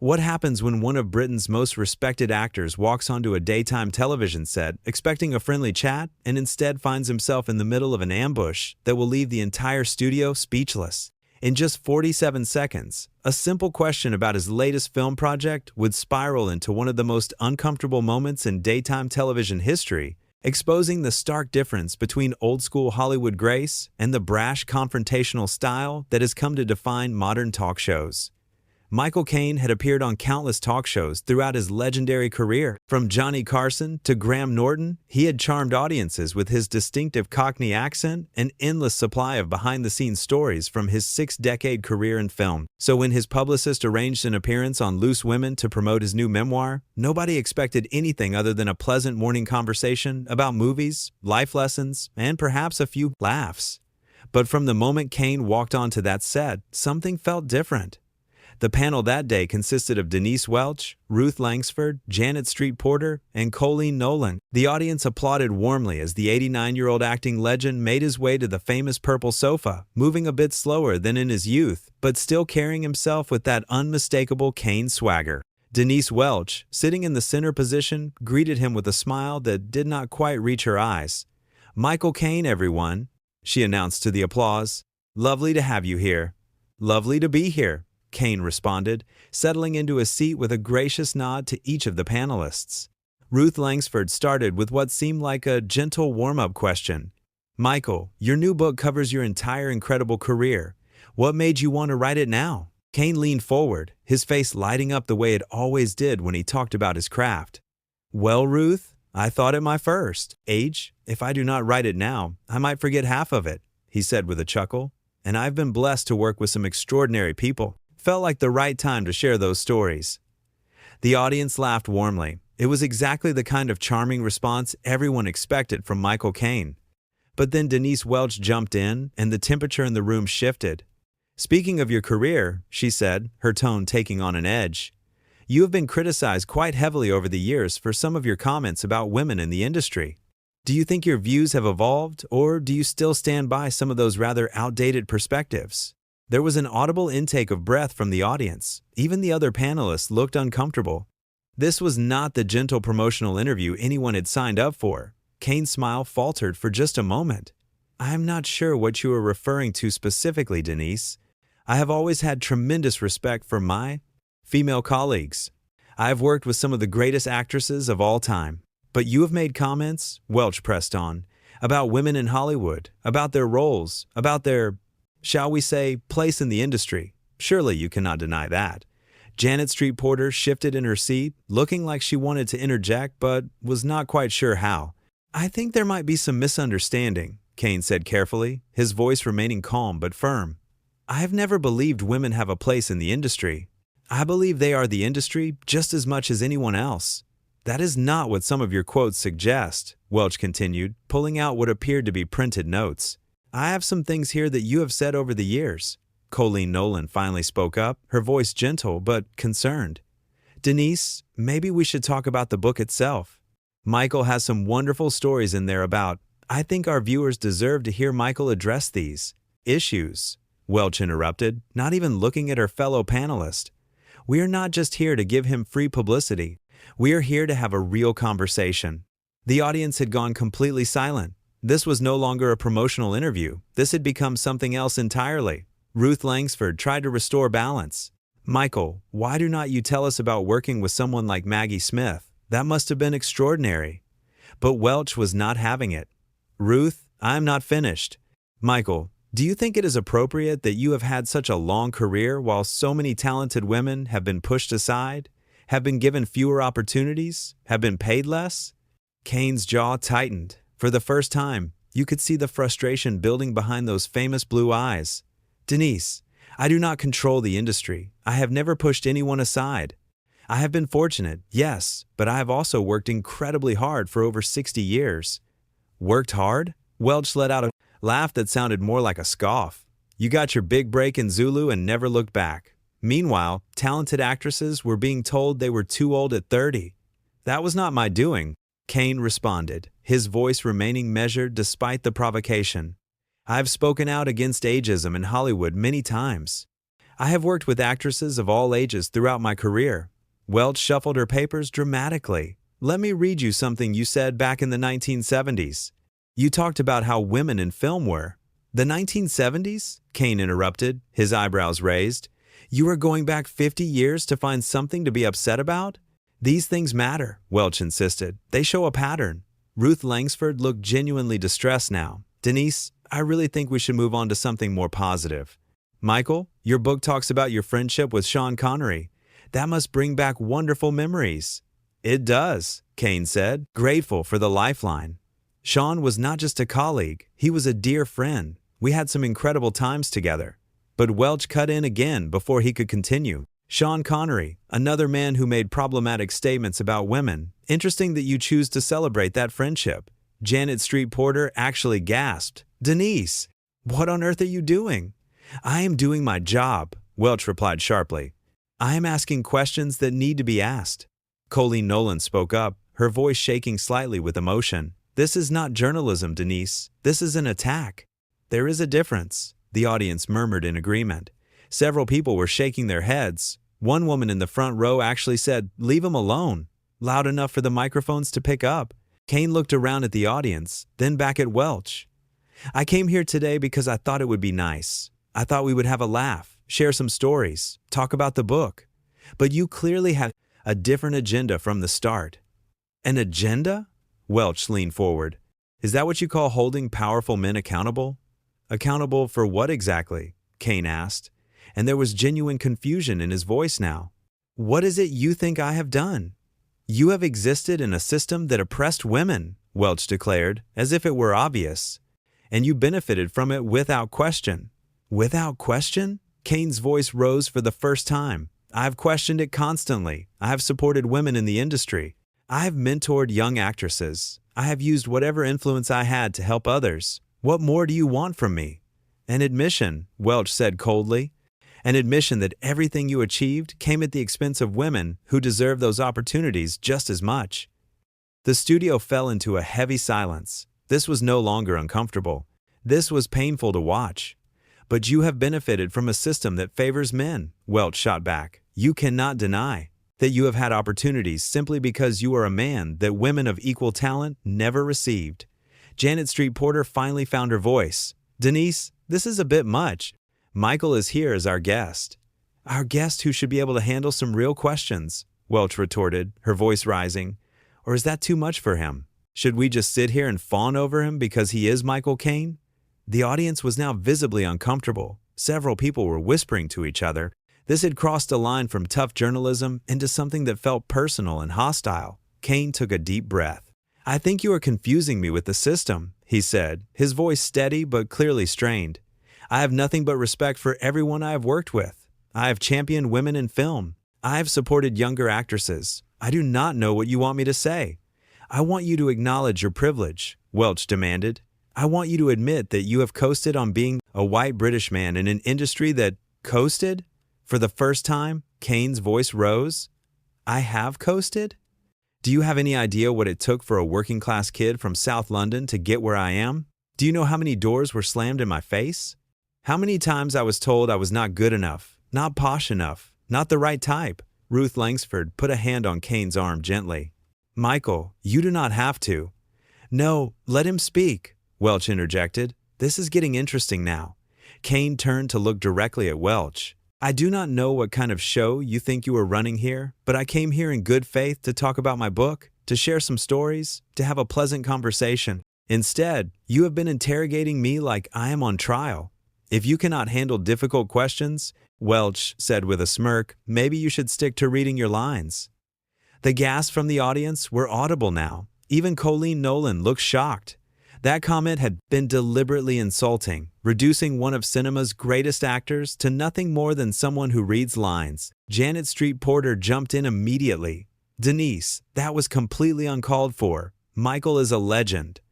What happens when one of Britain's most respected actors walks onto a daytime television set expecting a friendly chat and instead finds himself in the middle of an ambush that will leave the entire studio speechless? In just 47 seconds, a simple question about his latest film project would spiral into one of the most uncomfortable moments in daytime television history, exposing the stark difference between old-school Hollywood grace and the brash confrontational style that has come to define modern talk shows. Michael Caine had appeared on countless talk shows throughout his legendary career. From Johnny Carson to Graham Norton, he had charmed audiences with his distinctive Cockney accent and endless supply of behind-the-scenes stories from his 6-decade career in film. So when his publicist arranged an appearance on Loose Women to promote his new memoir, nobody expected anything other than a pleasant morning conversation about movies, life lessons, and perhaps a few laughs. But from the moment Caine walked onto that set, something felt different. The panel that day consisted of Denise Welch, Ruth Langsford, Janet Street Porter, and Colleen Nolan. The audience applauded warmly as the 89-year-old acting legend made his way to the famous purple sofa, moving a bit slower than in his youth, but still carrying himself with that unmistakable Caine swagger. Denise Welch, sitting in the center position, greeted him with a smile that did not quite reach her eyes. "Michael Caine, everyone," she announced to the applause. "Lovely to have you here." "Lovely to be here," Caine responded, settling into a seat with a gracious nod to each of the panelists. Ruth Langsford started with what seemed like a gentle warm-up question. "Michael, your new book covers your entire incredible career. What made you want to write it now?" Caine leaned forward, his face lighting up the way it always did when he talked about his craft. "Well, Ruth, I thought at my first age, if I do not write it now, I might forget half of it," he said with a chuckle. "And I've been blessed to work with some extraordinary people. Felt like the right time to share those stories." The audience laughed warmly. It was exactly the kind of charming response everyone expected from Michael Caine. But then Denise Welch jumped in, and the temperature in the room shifted. "Speaking of your career," she said, her tone taking on an edge, "you have been criticized quite heavily over the years for some of your comments about women in the industry. Do you think your views have evolved, or do you still stand by some of those rather outdated perspectives?" There was an audible intake of breath from the audience. Even the other panelists looked uncomfortable. This was not the gentle promotional interview anyone had signed up for. Caine's smile faltered for just a moment. "I'm not sure what you are referring to specifically, Denise. I have always had tremendous respect for my female colleagues. I have worked with some of the greatest actresses of all time. But you have made comments," Welch pressed on, "about women in Hollywood, about their roles, about their, shall we say, place in the industry. Surely you cannot deny that." Janet Street Porter shifted in her seat, looking like she wanted to interject but was not quite sure how. "I think there might be some misunderstanding," Caine said carefully, his voice remaining calm but firm. "I have never believed women have a place in the industry. I believe they are the industry just as much as anyone else." "That is not what some of your quotes suggest," Welch continued, pulling out what appeared to be printed notes. "I have some things here that you have said over the years." Colleen Nolan finally spoke up, her voice gentle but concerned. "Denise, maybe we should talk about the book itself. Michael has some wonderful stories in there about. I think our viewers deserve to hear Michael address these issues." Welch interrupted, not even looking at her fellow panelist. "We are not just here to give him free publicity. We are here to have a real conversation." The audience had gone completely silent. This was no longer a promotional interview. This had become something else entirely. Ruth Langsford tried to restore balance. "Michael, why do not you tell us about working with someone like Maggie Smith? That must have been extraordinary." But Welch was not having it. "Ruth, I am not finished. Michael, do you think it is appropriate that you have had such a long career while so many talented women have been pushed aside, have been given fewer opportunities, have been paid less?" Caine's jaw tightened. For the first time, you could see the frustration building behind those famous blue eyes. "Denise, I do not control the industry. I have never pushed anyone aside. I have been fortunate, yes, but I have also worked incredibly hard for over 60 years. "Worked hard?" Welch let out a laugh that sounded more like a scoff. "You got your big break in Zulu and never looked back. Meanwhile, talented actresses were being told they were too old at 30. That was not my doing," Caine responded, his voice remaining measured despite the provocation. "I have spoken out against ageism in Hollywood many times. I have worked with actresses of all ages throughout my career. Welch shuffled her papers dramatically. Let me read you something you said back in the 1970s. You talked about how women in film were. The 1970s? Caine interrupted, his eyebrows raised. You are going back 50 years to find something to be upset about? These things matter, Welch insisted. They show a pattern. Ruth Langsford looked genuinely distressed now. Denise, I really think we should move on to something more positive. Michael, your book talks about your friendship with Sean Connery. That must bring back wonderful memories. It does, Caine said, grateful for the lifeline. Sean was not just a colleague, he was a dear friend. We had some incredible times together. But Welch cut in again before he could continue. Sean Connery, another man who made problematic statements about women. Interesting that you choose to celebrate that friendship. Janet Street Porter actually gasped. Denise, what on earth are you doing? I am doing my job, Welch replied sharply. I am asking questions that need to be asked. Colleen Nolan spoke up, her voice shaking slightly with emotion. This is not journalism, Denise. This is an attack. There is a difference, the audience murmured in agreement. Several people were shaking their heads. One woman in the front row actually said, "Leave him alone," loud enough for the microphones to pick up. Caine looked around at the audience, then back at Welch. I came here today because I thought it would be nice. I thought we would have a laugh, share some stories, talk about the book. But you clearly had a different agenda from the start. An agenda? Welch leaned forward. Is that what you call holding powerful men accountable? Accountable for what exactly? Caine asked, and there was genuine confusion in his voice now. What is it you think I have done? You have existed in a system that oppressed women, Welch declared, as if it were obvious. And you benefited from it without question. Without question? Caine's voice rose for the first time. I have questioned it constantly. I have supported women in the industry. I have mentored young actresses. I have used whatever influence I had to help others. What more do you want from me? An admission, Welch said coldly. An admission that everything you achieved came at the expense of women who deserve those opportunities just as much. The studio fell into a heavy silence. This was no longer uncomfortable. This was painful to watch. But you have benefited from a system that favors men, Welch shot back. You cannot deny that you have had opportunities simply because you are a man that women of equal talent never received. Janet Street Porter finally found her voice. Denise, this is a bit much. Michael is here as our guest. Our guest who should be able to handle some real questions, Welch retorted, her voice rising. Or is that too much for him? Should we just sit here and fawn over him because he is Michael Caine? The audience was now visibly uncomfortable. Several people were whispering to each other. This had crossed a line from tough journalism into something that felt personal and hostile. Caine took a deep breath. I think you are confusing me with the system, he said, his voice steady but clearly strained. I have nothing but respect for everyone I have worked with. I have championed women in film. I have supported younger actresses. I do not know what you want me to say. I want you to acknowledge your privilege, Welch demanded. I want you to admit that you have coasted on being a white British man in an industry that coasted? For the first time, Caine's voice rose. I have coasted? Do you have any idea what it took for a working-class kid from South London to get where I am? Do you know how many doors were slammed in my face? How many times I was told I was not good enough, not posh enough, not the right type? Ruth Langsford put a hand on Caine's arm gently. Michael, you do not have to. No, let him speak, Welch interjected. This is getting interesting now. Caine turned to look directly at Welch. I do not know what kind of show you think you are running here, but I came here in good faith to talk about my book, to share some stories, to have a pleasant conversation. Instead, you have been interrogating me like I am on trial. If you cannot handle difficult questions, Welch said with a smirk, maybe you should stick to reading your lines. The gasps from the audience were audible now. Even Colleen Nolan looked shocked. That comment had been deliberately insulting, reducing one of cinema's greatest actors to nothing more than someone who reads lines. Janet Street Porter jumped in immediately. Denise, that was completely uncalled for. Michael is a legend.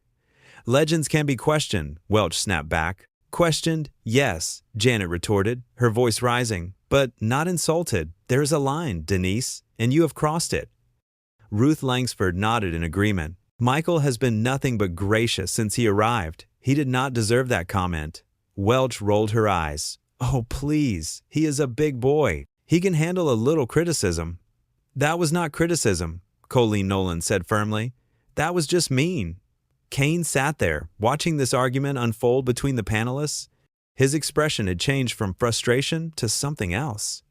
Legends can be questioned, Welch snapped back. Questioned? Yes, Janet retorted, her voice rising. But not insulted. There is a line, Denise, and you have crossed it. Ruth Langsford nodded in agreement. Michael has been nothing but gracious since he arrived. He did not deserve that comment. Welch rolled her eyes. Oh, please, he is a big boy. He can handle a little criticism. That was not criticism, Colleen Nolan said firmly. That was just mean. Caine sat there, watching this argument unfold between the panelists. His expression had changed from frustration to something else.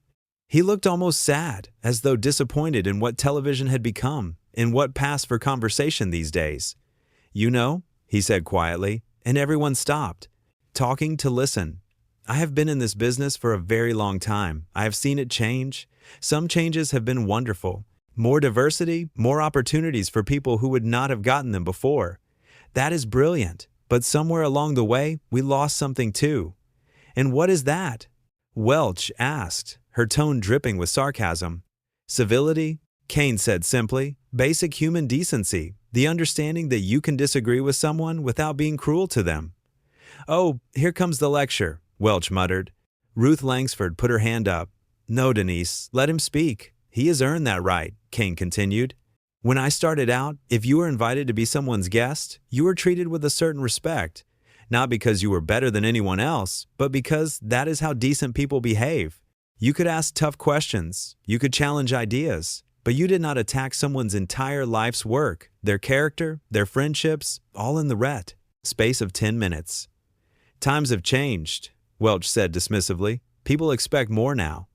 He looked almost sad, as though disappointed in what television had become, in what passed for conversation these days. You know, he said quietly, and everyone stopped, talking to listen. I have been in this business for a very long time. I have seen it change. Some changes have been wonderful. More diversity, more opportunities for people who would not have gotten them before. That is brilliant, but somewhere along the way, we lost something too. And what is that? Welch asked, her tone dripping with sarcasm. Civility, Caine said simply, basic human decency, the understanding that you can disagree with someone without being cruel to them. Oh, here comes the lecture, Welch muttered. Ruth Langsford put her hand up. No, Denise, let him speak. He has earned that right, Caine continued. When I started out, if you were invited to be someone's guest, you were treated with a certain respect. Not because you were better than anyone else, but because that is how decent people behave. You could ask tough questions, you could challenge ideas, but you did not attack someone's entire life's work, their character, their friendships, all in the space of 10 minutes. Times have changed, Welch said dismissively. People expect more now.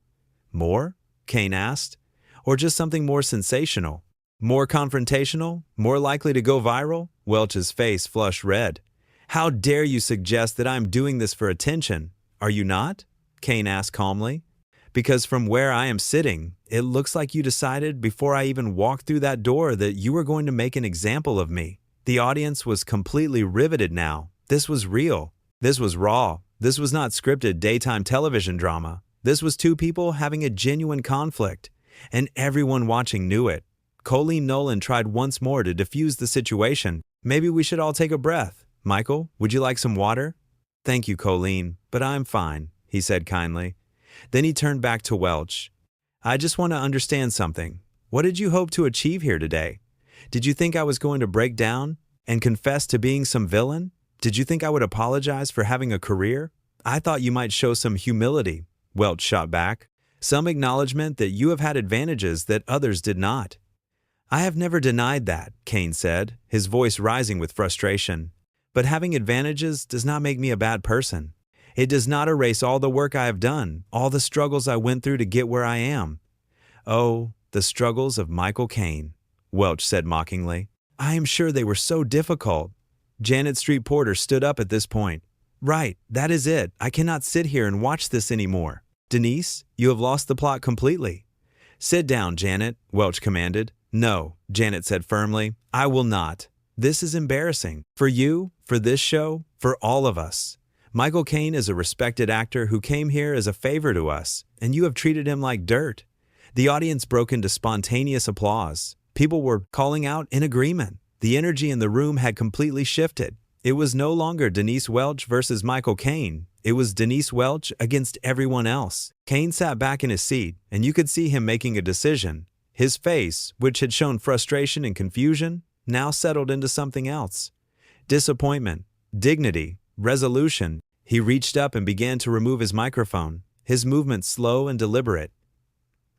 More? Caine asked. Or just something more sensational? More confrontational? More likely to go viral? Welch's face flushed red. How dare you suggest that I'm doing this for attention? Are you not? Caine asked calmly. Because from where I am sitting, it looks like you decided before I even walked through that door that you were going to make an example of me. The audience was completely riveted now. This was real. This was raw. This was not scripted daytime television drama. This was two people having a genuine conflict, and everyone watching knew it. Colleen Nolan tried once more to diffuse the situation. Maybe we should all take a breath. Michael, would you like some water? Thank you, Colleen, but I'm fine, he said kindly. Then he turned back to Welch. I just want to understand something. What did you hope to achieve here today? Did you think I was going to break down and confess to being some villain? Did you think I would apologize for having a career? I thought you might show some humility, Welch shot back. Some acknowledgement that you have had advantages that others did not. I have never denied that, Caine said, his voice rising with frustration. But having advantages does not make me a bad person. It does not erase all the work I have done, all the struggles I went through to get where I am. Oh, the struggles of Michael Caine, Welch said mockingly. I am sure they were so difficult. Janet Street Porter stood up at this point. Right, that is it. I cannot sit here and watch this anymore. Denise, you have lost the plot completely. Sit down, Janet, Welch commanded. No, Janet said firmly. I will not. This is embarrassing. For you, for this show, for all of us. Michael Caine is a respected actor who came here as a favor to us, and you have treated him like dirt. The audience broke into spontaneous applause. People were calling out in agreement. The energy in the room had completely shifted. It was no longer Denise Welch versus Michael Caine. It was Denise Welch against everyone else. Caine sat back in his seat, and you could see him making a decision. His face, which had shown frustration and confusion, now settled into something else. Disappointment, dignity, resolution. He reached up and began to remove his microphone, his movement slow and deliberate.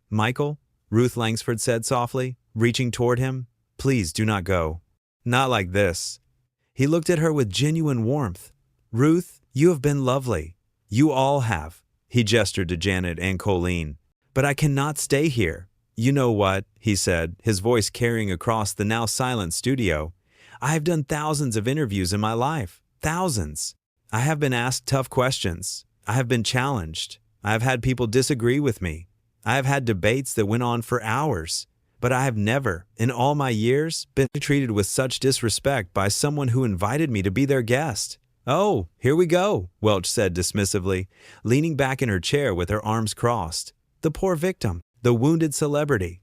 Michael, Ruth Langsford said softly, reaching toward him, please do not go. Not like this. He looked at her with genuine warmth. Ruth, you have been lovely. You all have. He gestured to Janet and Colleen. But I cannot stay here. You know what, he said, his voice carrying across the now silent studio. I have done thousands of interviews in my life. Thousands. I have been asked tough questions. I have been challenged. I have had people disagree with me. I have had debates that went on for hours. But I have never, in all my years, been treated with such disrespect by someone who invited me to be their guest. Oh, here we go, Welch said dismissively, leaning back in her chair with her arms crossed. The poor victim. The wounded celebrity.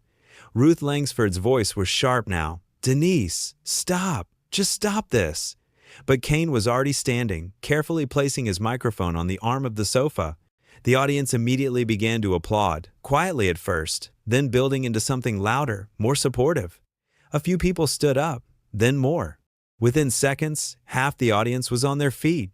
Ruth Langsford's voice was sharp now. Denise, stop. Just stop this. But Caine was already standing, carefully placing his microphone on the arm of the sofa. The audience immediately began to applaud, quietly at first, then building into something louder, more supportive. A few people stood up, then more. Within seconds, half the audience was on their feet.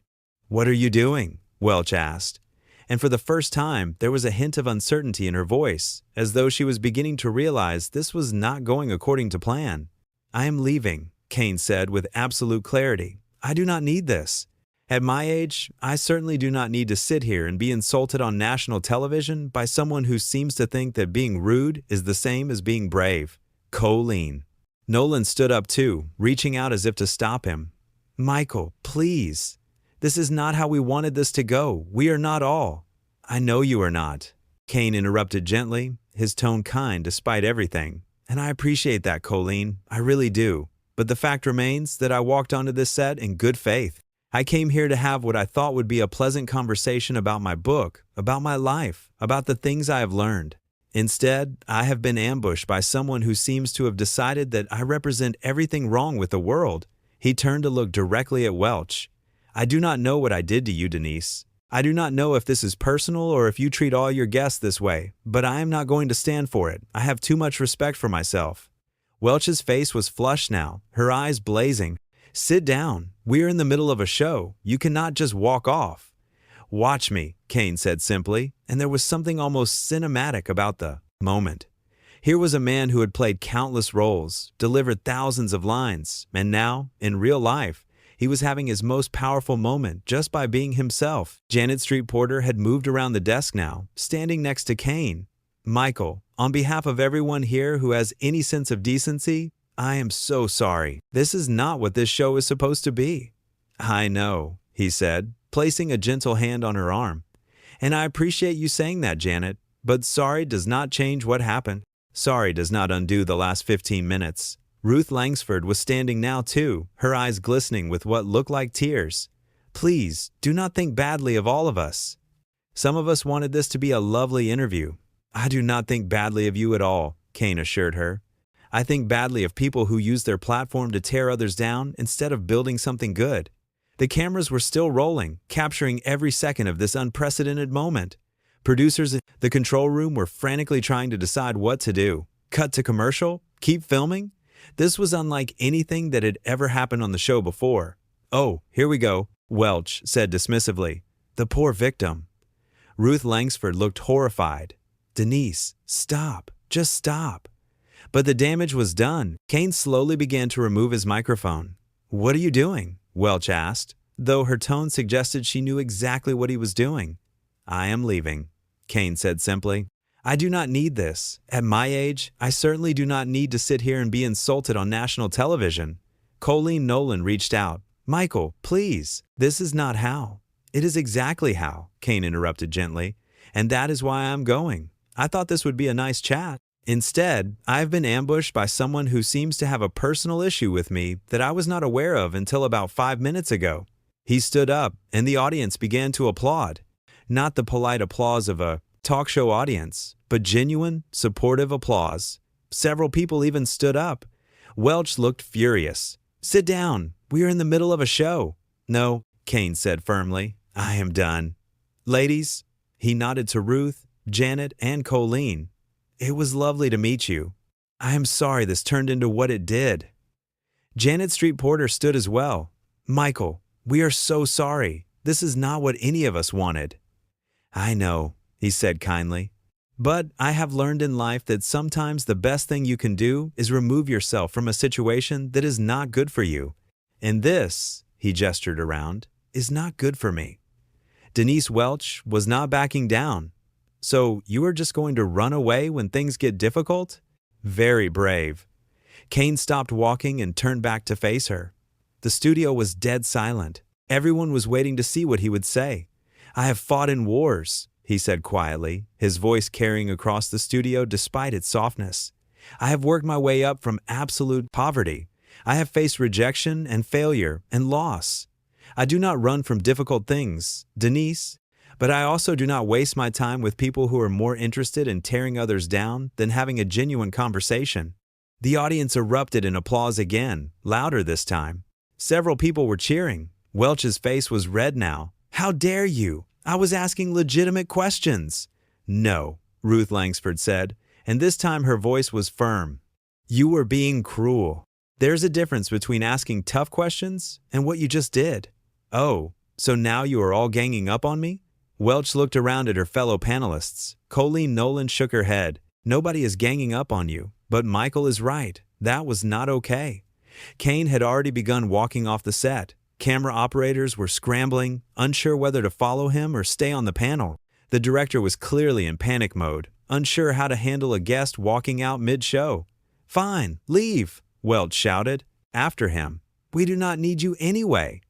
What are you doing? Welch asked. And for the first time, there was a hint of uncertainty in her voice, as though she was beginning to realize this was not going according to plan. "I am leaving," Caine said with absolute clarity. "I do not need this. At my age, I certainly do not need to sit here and be insulted on national television by someone who seems to think that being rude is the same as being brave." Caine. Nolan stood up too, reaching out as if to stop him. "Michael, please. This is not how we wanted this to go. We are not all." "I know you are not," Caine interrupted gently, his tone kind despite everything. "And I appreciate that, Colleen. I really do. But the fact remains that I walked onto this set in good faith. I came here to have what I thought would be a pleasant conversation about my book, about my life, about the things I have learned. Instead, I have been ambushed by someone who seems to have decided that I represent everything wrong with the world." He turned to look directly at Welch. "I do not know what I did to you, Denise. I do not know if this is personal or if you treat all your guests this way, but I am not going to stand for it. I have too much respect for myself." Welch's face was flushed now, her eyes blazing. "Sit down. We are in the middle of a show. You cannot just walk off." "Watch me," Caine said simply, and there was something almost cinematic about the moment. Here was a man who had played countless roles, delivered thousands of lines, and now, in real life, he was having his most powerful moment just by being himself. Janet Street Porter had moved around the desk now, standing next to Caine. "Michael, on behalf of everyone here who has any sense of decency, I am so sorry. This is not what this show is supposed to be." "I know," he said, placing a gentle hand on her arm. "And I appreciate you saying that, Janet, but sorry does not change what happened. Sorry does not undo the last 15 minutes. Ruth Langsford was standing now too, her eyes glistening with what looked like tears. "Please, do not think badly of all of us. Some of us wanted this to be a lovely interview." "I do not think badly of you at all," Caine assured her. "I think badly of people who use their platform to tear others down instead of building something good." The cameras were still rolling, capturing every second of this unprecedented moment. Producers in the control room were frantically trying to decide what to do. Cut to commercial? Keep filming? This was unlike anything that had ever happened on the show before. "Oh, here we go," Welch said dismissively. "The poor victim." Ruth Langsford looked horrified. "Denise, stop. Just stop." But the damage was done. Caine slowly began to remove his microphone. "What are you doing?" Welch asked, though her tone suggested she knew exactly what he was doing. "I am leaving," Caine said simply. "I do not need this. At my age, I certainly do not need to sit here and be insulted on national television." Colleen Nolan reached out. "Michael, please. This is not how." "It is exactly how," Caine interrupted gently. "And that is why I am going. I thought this would be a nice chat. Instead, I have been ambushed by someone who seems to have a personal issue with me that I was not aware of until about 5 minutes ago." He stood up, and the audience began to applaud. Not the polite applause of a talk show audience, but genuine, supportive applause. Several people even stood up. Welch looked furious. "Sit down. We are in the middle of a show." "No," Caine said firmly. "I am done. Ladies," he nodded to Ruth, Janet, and Colleen. "It was lovely to meet you. I am sorry this turned into what it did." Janet Street Porter stood as well. "Michael, we are so sorry. This is not what any of us wanted." "I know," he said kindly. "But I have learned in life that sometimes the best thing you can do is remove yourself from a situation that is not good for you. And this," he gestured around, "is not good for me." Denise Welch was not backing down. "So you are just going to run away when things get difficult?" Very brave. Caine stopped walking and turned back to face her. The studio was dead silent. Everyone was waiting to see what he would say. "I have fought in wars," he said quietly, his voice carrying across the studio despite its softness. "I have worked my way up from absolute poverty. I have faced rejection and failure and loss. I do not run from difficult things, Denise, but I also do not waste my time with people who are more interested in tearing others down than having a genuine conversation." The audience erupted in applause again, louder this time. Several people were cheering. Welch's face was red now. "How dare you? I was asking legitimate questions." "No," Ruth Langsford said, and this time her voice was firm. "You were being cruel. There's a difference between asking tough questions and what you just did." "Oh, so now you are all ganging up on me?" Welch looked around at her fellow panelists. Colleen Nolan shook her head. Nobody is ganging up on you, but Michael is right. That was not okay. Caine had already begun walking off the set. Camera operators were scrambling, unsure whether to follow him or stay on the panel. The director was clearly in panic mode, unsure how to handle a guest walking out mid-show. "Fine, leave," Welch shouted. After him, "We do not need you anyway."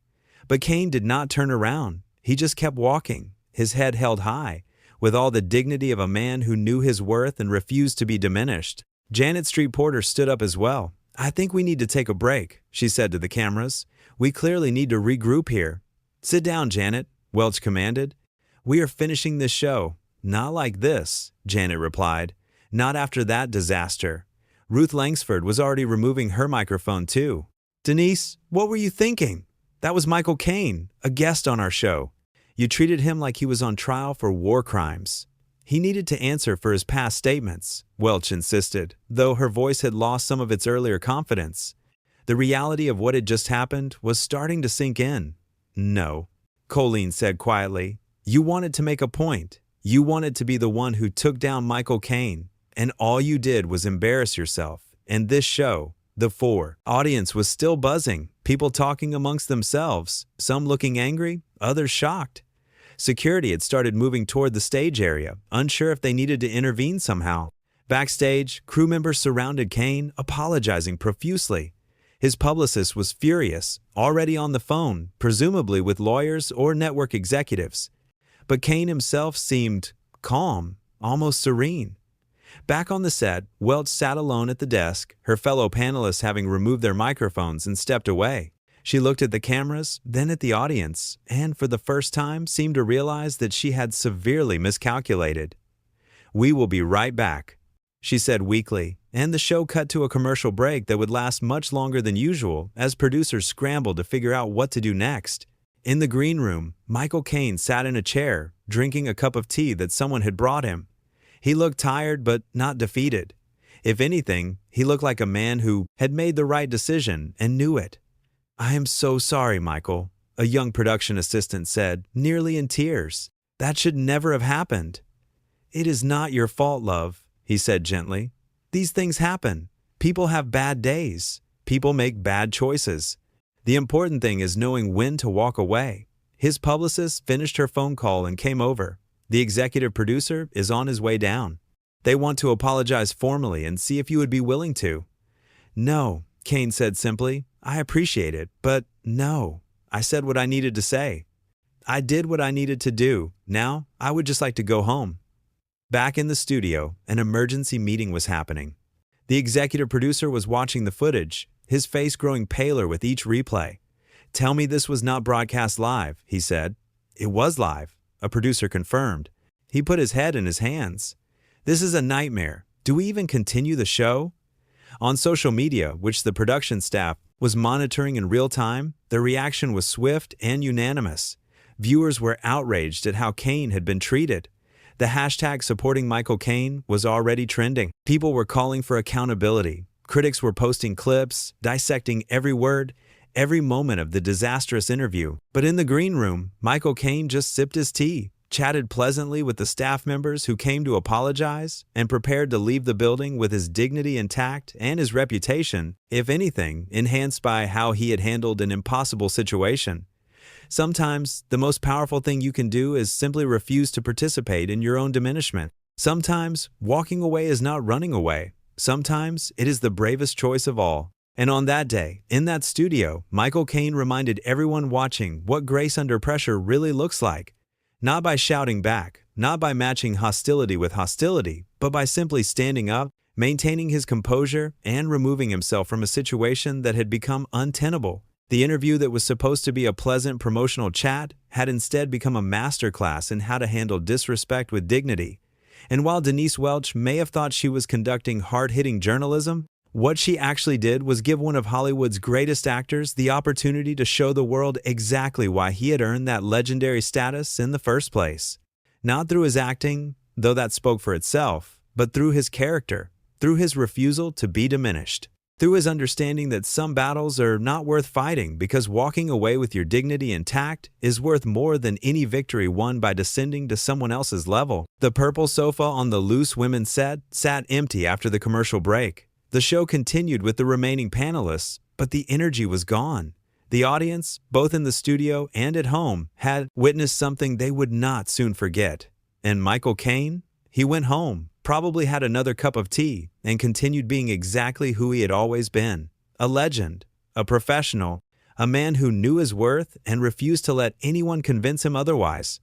But Caine did not turn around. He just kept walking, his head held high, with all the dignity of a man who knew his worth and refused to be diminished. Janet Street Porter stood up as well. "I think we need to take a break," she said to the cameras. "We clearly need to regroup here." "Sit down, Janet," Welch commanded. "We are finishing this show." "Not like this," Janet replied. "Not after that disaster." Ruth Langsford was already removing her microphone too. "Denise, what were you thinking? That was Michael Caine, a guest on our show. You treated him like he was on trial for war crimes." "He needed to answer for his past statements," Welch insisted, though her voice had lost some of its earlier confidence. The reality of what had just happened was starting to sink in. "No," Colleen said quietly. "You wanted to make a point. You wanted to be the one who took down Michael Caine, and all you did was embarrass yourself. And this show, the audience was still buzzing, people talking amongst themselves, some looking angry, others shocked. Security had started moving toward the stage area, unsure if they needed to intervene somehow. Backstage, crew members surrounded Caine, apologizing profusely. His publicist was furious, already on the phone, presumably with lawyers or network executives. But Caine himself seemed calm, almost serene. Back on the set, Welch sat alone at the desk, her fellow panelists having removed their microphones and stepped away. She looked at the cameras, then at the audience, and for the first time seemed to realize that she had severely miscalculated. "We will be right back," she said weakly, and the show cut to a commercial break that would last much longer than usual as producers scrambled to figure out what to do next. In the green room, Michael Caine sat in a chair, drinking a cup of tea that someone had brought him. He looked tired but not defeated. If anything, he looked like a man who had made the right decision and knew it. "I am so sorry, Michael," a young production assistant said, nearly in tears. "That should never have happened." "It is not your fault, love," he said gently. "These things happen. People have bad days. People make bad choices. The important thing is knowing when to walk away." His publicist finished her phone call and came over. "The executive producer is on his way down. They want to apologize formally and see if you would be willing to." "No," Caine said simply. "I appreciate it, but no. I said what I needed to say. I did what I needed to do. Now, I would just like to go home." Back in the studio, an emergency meeting was happening. The executive producer was watching the footage, his face growing paler with each replay. "Tell me this was not broadcast live," he said. "It was live," a producer confirmed. He put his head in his hands. "This is a nightmare. Do we even continue the show?" On social media, which the production staff was monitoring in real time, the reaction was swift and unanimous. Viewers were outraged at how Caine had been treated. The hashtag supporting Michael Caine was already trending. People were calling for accountability. Critics were posting clips, dissecting every word, every moment of the disastrous interview. But in the green room, Michael Caine just sipped his tea, chatted pleasantly with the staff members who came to apologize, and prepared to leave the building with his dignity intact and his reputation, if anything, enhanced by how he had handled an impossible situation. Sometimes, the most powerful thing you can do is simply refuse to participate in your own diminishment. Sometimes, walking away is not running away. Sometimes, it is the bravest choice of all. And on that day, in that studio, Michael Caine reminded everyone watching what grace under pressure really looks like. Not by shouting back, not by matching hostility with hostility, but by simply standing up, maintaining his composure, and removing himself from a situation that had become untenable. The interview that was supposed to be a pleasant promotional chat had instead become a masterclass in how to handle disrespect with dignity. And while Denise Welch may have thought she was conducting hard-hitting journalism, what she actually did was give one of Hollywood's greatest actors the opportunity to show the world exactly why he had earned that legendary status in the first place. Not through his acting, though that spoke for itself, but through his character, through his refusal to be diminished. through his understanding that some battles are not worth fighting because walking away with your dignity intact is worth more than any victory won by descending to someone else's level. The purple sofa on the Loose Women set sat empty after the commercial break. The show continued with the remaining panelists, but the energy was gone. The audience, both in the studio and at home, had witnessed something they would not soon forget. And Michael Caine? He went home, probably had another cup of tea, and continued being exactly who he had always been. A legend, a professional, a man who knew his worth and refused to let anyone convince him otherwise.